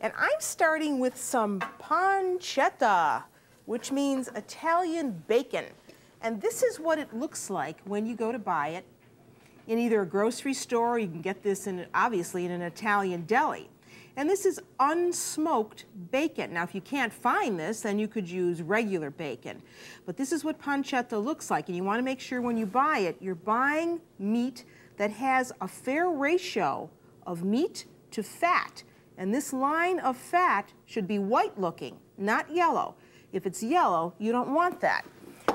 And I'm starting with some pancetta, which means Italian bacon. And this is what it looks like when you go to buy it in either a grocery store, or you can get this in, obviously, in an Italian deli. And this is unsmoked bacon. Now, if you can't find this, then you could use regular bacon. But this is what pancetta looks like. And you want to make sure when you buy it, you're buying meat that has a fair ratio of meat to fat. And this line of fat should be white looking, not yellow. If it's yellow, you don't want that.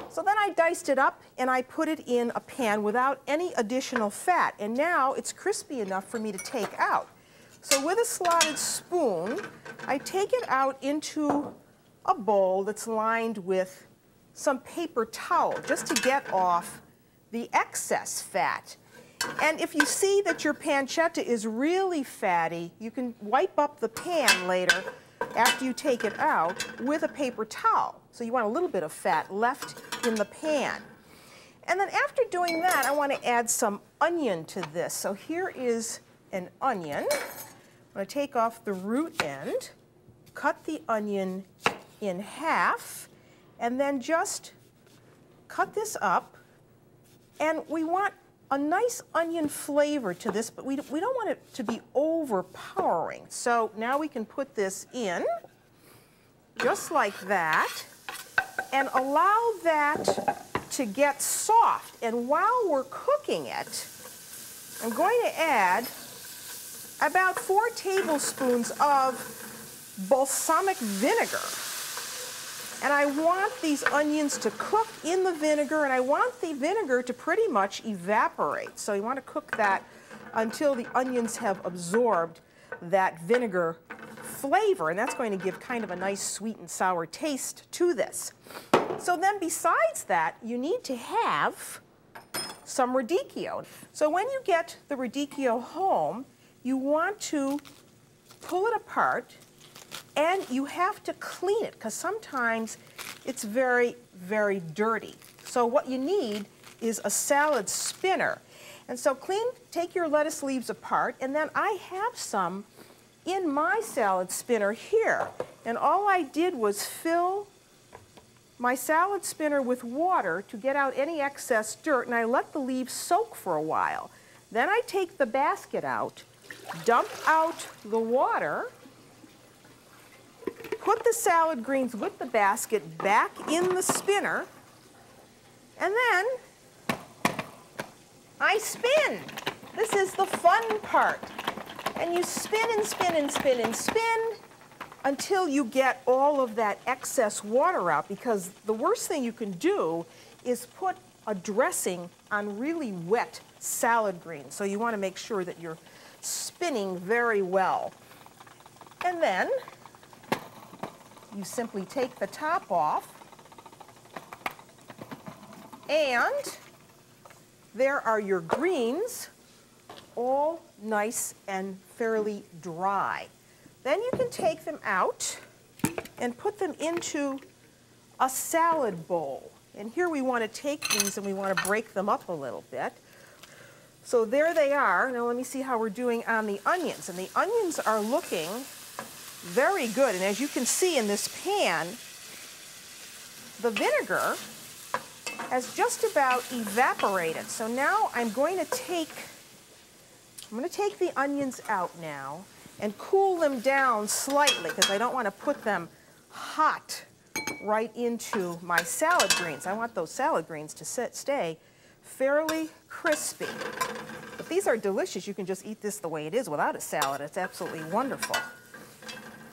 So then I diced it up and I put it in a pan without any additional fat. And now it's crispy enough for me to take out. So with a slotted spoon, I take it out into a bowl that's lined with some paper towel just to get off the excess fat. And if you see that your pancetta is really fatty, you can wipe up the pan later after you take it out with a paper towel. So you want a little bit of fat left in the pan. And then after doing that, I want to add some onion to this. So here is an onion. I'm going to take off the root end, cut the onion in half, and then just cut this up. And we want a nice onion flavor to this, but we don't want it to be overpowering. So now we can put this in, just like that, and allow that to get soft. And while we're cooking it, I'm going to add about 4 tablespoons of balsamic vinegar. And I want these onions to cook in the vinegar, and I want the vinegar to pretty much evaporate. So you want to cook that until the onions have absorbed that vinegar flavor, and that's going to give kind of a nice sweet and sour taste to this. So then besides that, you need to have some radicchio. So when you get the radicchio home, you want to pull it apart, and you have to clean it because sometimes it's very, very dirty. So what you need is a salad spinner. And so take your lettuce leaves apart, and then I have some in my salad spinner here. And all I did was fill my salad spinner with water to get out any excess dirt, and I let the leaves soak for a while. Then I take the basket out, dump out the water, put the salad greens with the basket back in the spinner, and then I spin. This is the fun part. And you spin and spin and spin and spin until you get all of that excess water out, because the worst thing you can do is put a dressing on really wet salad greens. So you want to make sure that you're spinning very well. And then you simply take the top off, and there are your greens, all nice and fairly dry. Then you can take them out and put them into a salad bowl. And here we want to take these and we want to break them up a little bit. So there they are. Now let me see how we're doing on the onions. And the onions are looking very good. And as you can see in this pan, the vinegar has just about evaporated. So now I'm going to take the onions out now and cool them down slightly, because I don't want to put them hot right into my salad greens. I want those salad greens to stay fairly crispy. But these are delicious. You can just eat this the way it is without a salad. It's absolutely wonderful.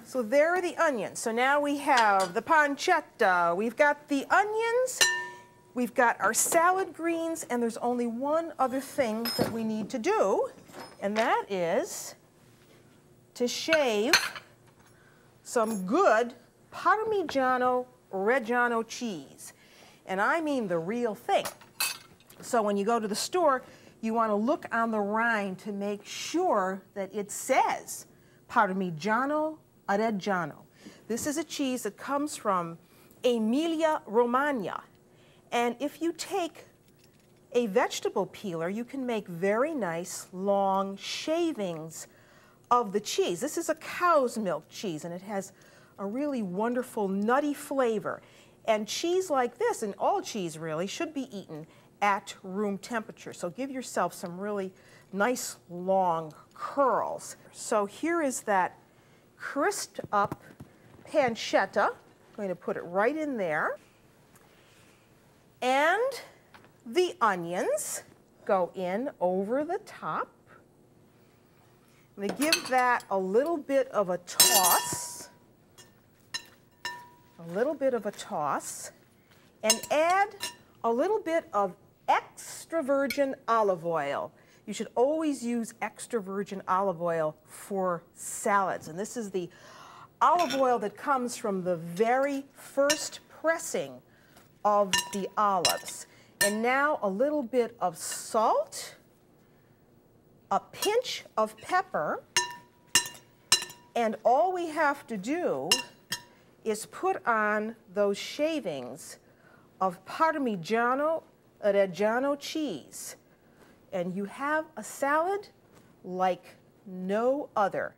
So there are the onions. So now we have the pancetta, we've got the onions, we've got our salad greens, and there's only one other thing that we need to do, and that is to shave some good Parmigiano Reggiano cheese. And I mean the real thing. So when you go to the store, you want to look on the rind to make sure that it says Parmigiano Reggiano. This is a cheese that comes from Emilia-Romagna. And if you take a vegetable peeler, you can make very nice long shavings of the cheese. This is a cow's milk cheese, and it has a really wonderful nutty flavor. And cheese like this, and all cheese really, should be eaten at room temperature. So give yourself some really nice long curls. So here is that crisped up pancetta. I'm going to put it right in there. And the onions go in over the top. I'm going to give that a little bit of a toss. A little bit of a toss. And add a little bit of extra virgin olive oil. You should always use extra virgin olive oil for salads. And this is the olive oil that comes from the very first pressing of the olives. And now a little bit of salt, a pinch of pepper, and all we have to do is put on those shavings of Parmigiano Reggiano cheese, and you have a salad like no other.